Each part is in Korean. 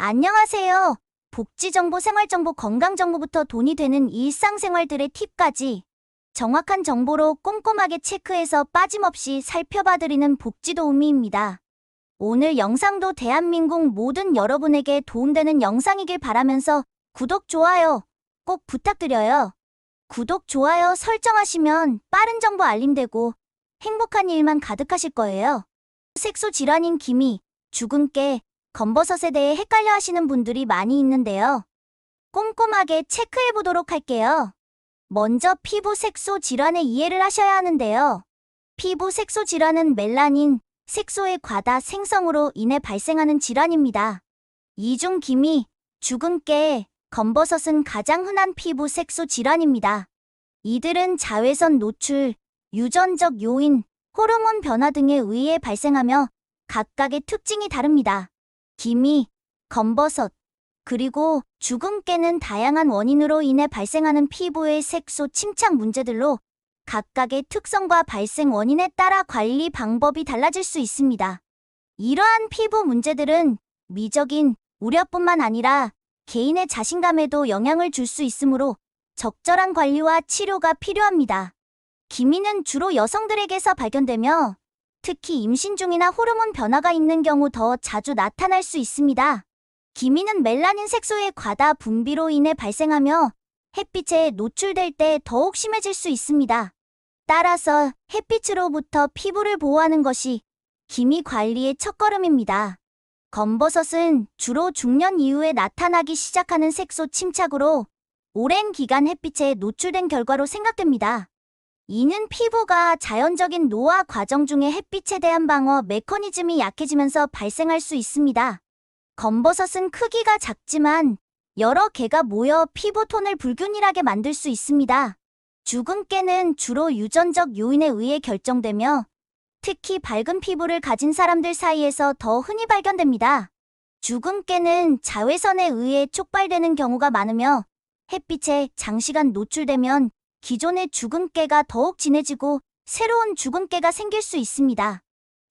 안녕하세요. 복지정보, 생활정보, 건강정보부터 돈이 되는 일상생활들의 팁까지 정확한 정보로 꼼꼼하게 체크해서 빠짐없이 살펴봐드리는 복지도우미입니다. 오늘 영상도 대한민국 모든 여러분에게 도움되는 영상이길 바라면서 구독, 좋아요 꼭 부탁드려요. 구독, 좋아요 설정하시면 빠른 정보 알림되고 행복한 일만 가득하실 거예요. 색소 질환인 기미, 주근깨, 검버섯에 대해 헷갈려 하시는 분들이 많이 있는데요. 꼼꼼하게 체크해 보도록 할게요. 먼저 피부 색소 질환의 이해를 하셔야 하는데요. 피부 색소 질환은 멜라닌, 색소의 과다 생성으로 인해 발생하는 질환입니다. 이 중 기미, 주근깨, 검버섯은 가장 흔한 피부 색소 질환입니다. 이들은 자외선 노출, 유전적 요인, 호르몬 변화 등에 의해 발생하며 각각의 특징이 다릅니다. 기미, 검버섯, 그리고 주근깨는 다양한 원인으로 인해 발생하는 피부의 색소 침착 문제들로 각각의 특성과 발생 원인에 따라 관리 방법이 달라질 수 있습니다. 이러한 피부 문제들은 미적인 우려뿐만 아니라 개인의 자신감에도 영향을 줄 수 있으므로 적절한 관리와 치료가 필요합니다. 기미는 주로 여성들에게서 발견되며 특히 임신 중이나 호르몬 변화가 있는 경우 더 자주 나타날 수 있습니다. 기미는 멜라닌 색소의 과다 분비로 인해 발생하며 햇빛에 노출될 때 더욱 심해질 수 있습니다. 따라서 햇빛으로부터 피부를 보호하는 것이 기미 관리의 첫걸음입니다. 검버섯은 주로 중년 이후에 나타나기 시작하는 색소 침착으로 오랜 기간 햇빛에 노출된 결과로 생각됩니다. 이는 피부가 자연적인 노화 과정 중에 햇빛에 대한 방어 메커니즘이 약해지면서 발생할 수 있습니다. 검버섯은 크기가 작지만 여러 개가 모여 피부 톤을 불균일하게 만들 수 있습니다. 주근깨는 주로 유전적 요인에 의해 결정되며 특히 밝은 피부를 가진 사람들 사이에서 더 흔히 발견됩니다. 주근깨는 자외선에 의해 촉발되는 경우가 많으며 햇빛에 장시간 노출되면 기존의 주근깨가 더욱 진해지고 새로운 주근깨가 생길 수 있습니다.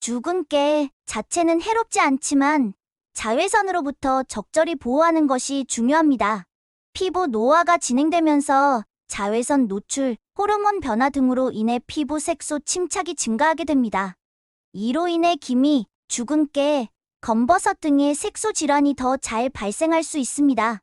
주근깨 자체는 해롭지 않지만 자외선으로부터 적절히 보호하는 것이 중요합니다. 피부 노화가 진행되면서 자외선 노출, 호르몬 변화 등으로 인해 피부 색소 침착이 증가하게 됩니다. 이로 인해 기미, 주근깨, 검버섯 등의 색소 질환이 더 잘 발생할 수 있습니다.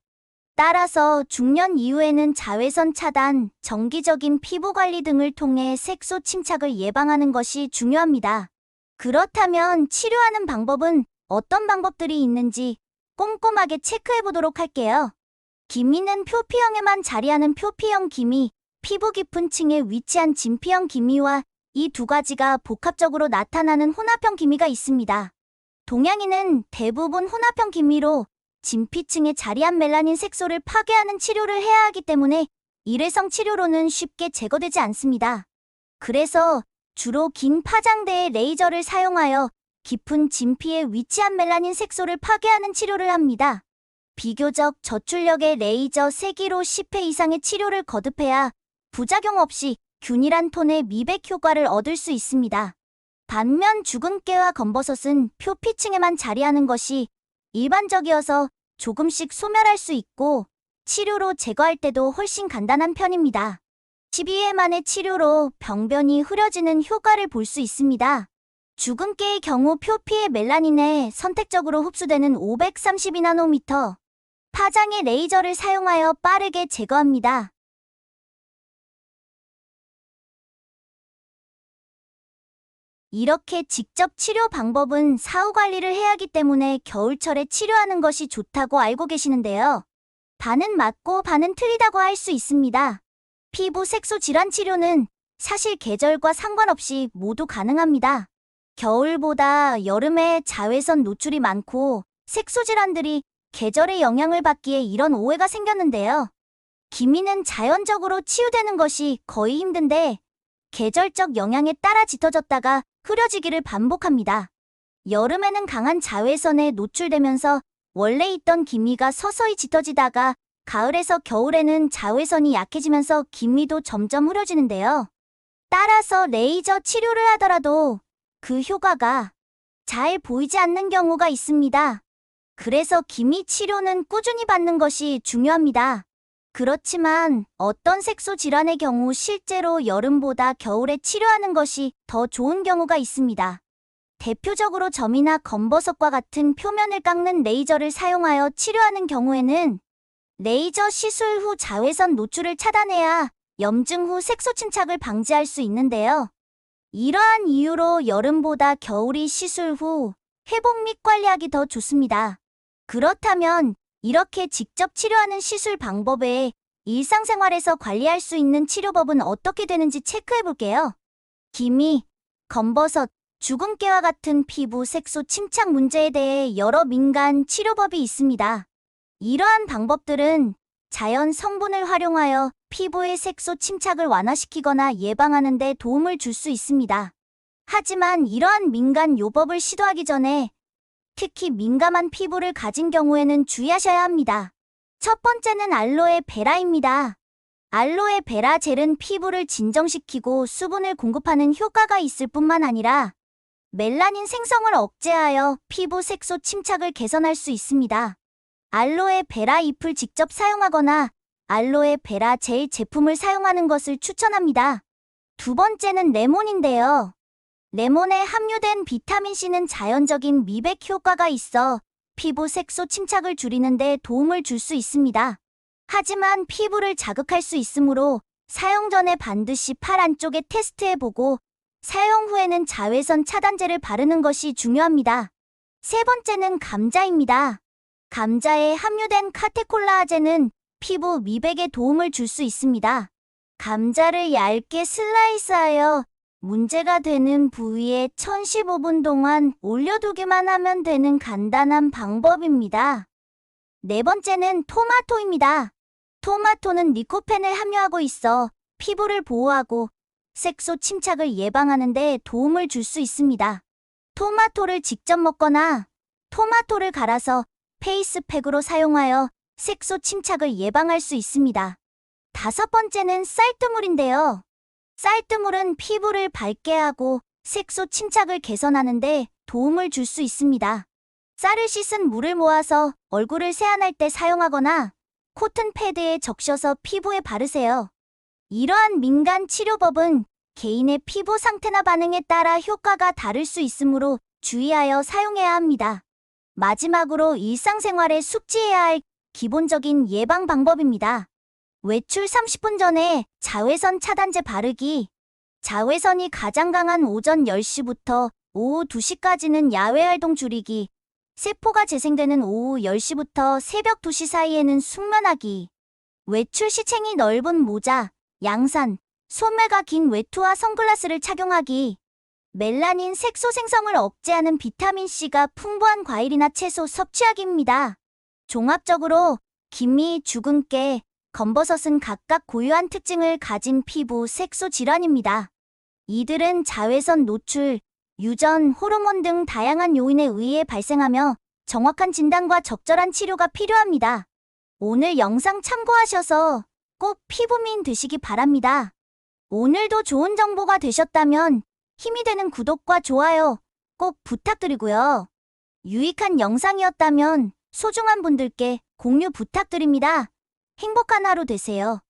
따라서 중년 이후에는 자외선 차단, 정기적인 피부 관리 등을 통해 색소 침착을 예방하는 것이 중요합니다. 그렇다면 치료하는 방법은 어떤 방법들이 있는지 꼼꼼하게 체크해 보도록 할게요. 기미는 표피형에만 자리하는 표피형 기미, 피부 깊은 층에 위치한 진피형 기미와 이 두 가지가 복합적으로 나타나는 혼합형 기미가 있습니다. 동양인은 대부분 혼합형 기미로 진피층에 자리한 멜라닌 색소를 파괴하는 치료를 해야 하기 때문에 일회성 치료로는 쉽게 제거되지 않습니다. 그래서 주로 긴 파장대의 레이저를 사용하여 깊은 진피에 위치한 멜라닌 색소를 파괴하는 치료를 합니다. 비교적 저출력의 레이저 세기로 10회 이상의 치료를 거듭해야 부작용 없이 균일한 톤의 미백 효과를 얻을 수 있습니다. 반면 주근깨와 검버섯은 표피층에만 자리하는 것이 일반적이어서 조금씩 소멸할 수 있고 치료로 제거할 때도 훨씬 간단한 편입니다. 12회 만의 치료로 병변이 흐려지는 효과를 볼 수 있습니다. 주근깨의 경우 표피의 멜라닌에 선택적으로 흡수되는 532나노미터 파장의 레이저를 사용하여 빠르게 제거합니다. 이렇게 직접 치료 방법은 사후 관리를 해야 하기 때문에 겨울철에 치료하는 것이 좋다고 알고 계시는데요. 반은 맞고 반은 틀리다고 할 수 있습니다. 피부 색소 질환 치료는 사실 계절과 상관없이 모두 가능합니다. 겨울보다 여름에 자외선 노출이 많고 색소 질환들이 계절의 영향을 받기에 이런 오해가 생겼는데요. 기미는 자연적으로 치유되는 것이 거의 힘든데 계절적 영향에 따라 짙어졌다가 흐려지기를 반복합니다. 여름에는 강한 자외선에 노출되면서 원래 있던 기미가 서서히 짙어지다가 가을에서 겨울에는 자외선이 약해지면서 기미도 점점 흐려지는데요. 따라서 레이저 치료를 하더라도 그 효과가 잘 보이지 않는 경우가 있습니다. 그래서 기미 치료는 꾸준히 받는 것이 중요합니다. 그렇지만 어떤 색소 질환의 경우 실제로 여름보다 겨울에 치료하는 것이 더 좋은 경우가 있습니다. 대표적으로 점이나 검버섯과 같은 표면을 깎는 레이저를 사용하여 치료하는 경우에는 레이저 시술 후 자외선 노출을 차단해야 염증 후 색소 침착을 방지할 수 있는데요. 이러한 이유로 여름보다 겨울이 시술 후 회복 및 관리하기 더 좋습니다. 그렇다면 이렇게 직접 치료하는 시술 방법 외에 일상생활에서 관리할 수 있는 치료법은 어떻게 되는지 체크해 볼게요. 기미, 검버섯, 주근깨와 같은 피부 색소 침착 문제에 대해 여러 민간 치료법이 있습니다. 이러한 방법들은 자연 성분을 활용하여 피부의 색소 침착을 완화시키거나 예방하는 데 도움을 줄 수 있습니다. 하지만 이러한 민간 요법을 시도하기 전에 특히 민감한 피부를 가진 경우에는 주의하셔야 합니다. 첫 번째는 알로에 베라입니다. 알로에 베라 젤은 피부를 진정시키고 수분을 공급하는 효과가 있을 뿐만 아니라 멜라닌 생성을 억제하여 피부 색소 침착을 개선할 수 있습니다. 알로에 베라 잎을 직접 사용하거나 알로에 베라 젤 제품을 사용하는 것을 추천합니다. 두 번째는 레몬인데요. 레몬에 함유된 비타민C는 자연적인 미백 효과가 있어 피부 색소 침착을 줄이는 데 도움을 줄 수 있습니다. 하지만 피부를 자극할 수 있으므로 사용 전에 반드시 팔 안쪽에 테스트해보고 사용 후에는 자외선 차단제를 바르는 것이 중요합니다. 세 번째는 감자입니다. 감자에 함유된 카테콜라아제는 피부 미백에 도움을 줄 수 있습니다. 감자를 얇게 슬라이스하여 문제가 되는 부위에 1015분 동안 올려두기만 하면 되는 간단한 방법입니다. 네 번째는 토마토입니다. 토마토는 리코펜을 함유하고 있어 피부를 보호하고 색소 침착을 예방하는 데 도움을 줄 수 있습니다. 토마토를 직접 먹거나 토마토를 갈아서 페이스팩으로 사용하여 색소 침착을 예방할 수 있습니다. 다섯 번째는 쌀뜨물인데요. 쌀뜨물은 피부를 밝게 하고 색소 침착을 개선하는 데 도움을 줄 수 있습니다. 쌀을 씻은 물을 모아서 얼굴을 세안할 때 사용하거나 코튼 패드에 적셔서 피부에 바르세요. 이러한 민간 치료법은 개인의 피부 상태나 반응에 따라 효과가 다를 수 있으므로 주의하여 사용해야 합니다. 마지막으로 일상생활에 숙지해야 할 기본적인 예방 방법입니다. 외출 30분 전에 자외선 차단제 바르기. 자외선이 가장 강한 오전 10시부터 오후 2시까지는 야외 활동 줄이기. 세포가 재생되는 오후 10시부터 새벽 2시 사이에는 숙면하기. 외출 시 챙이 넓은 모자, 양산, 소매가 긴 외투와 선글라스를 착용하기. 멜라닌 색소 생성을 억제하는 비타민C가 풍부한 과일이나 채소 섭취하기입니다. 종합적으로 기미, 주근깨, 검버섯은 각각 고유한 특징을 가진 피부 색소 질환입니다. 이들은 자외선 노출, 유전, 호르몬 등 다양한 요인에 의해 발생하며 정확한 진단과 적절한 치료가 필요합니다. 오늘 영상 참고하셔서 꼭 피부미인 되시기 바랍니다. 오늘도 좋은 정보가 되셨다면 힘이 되는 구독과 좋아요 꼭 부탁드리고요. 유익한 영상이었다면 소중한 분들께 공유 부탁드립니다. 행복한 하루 되세요.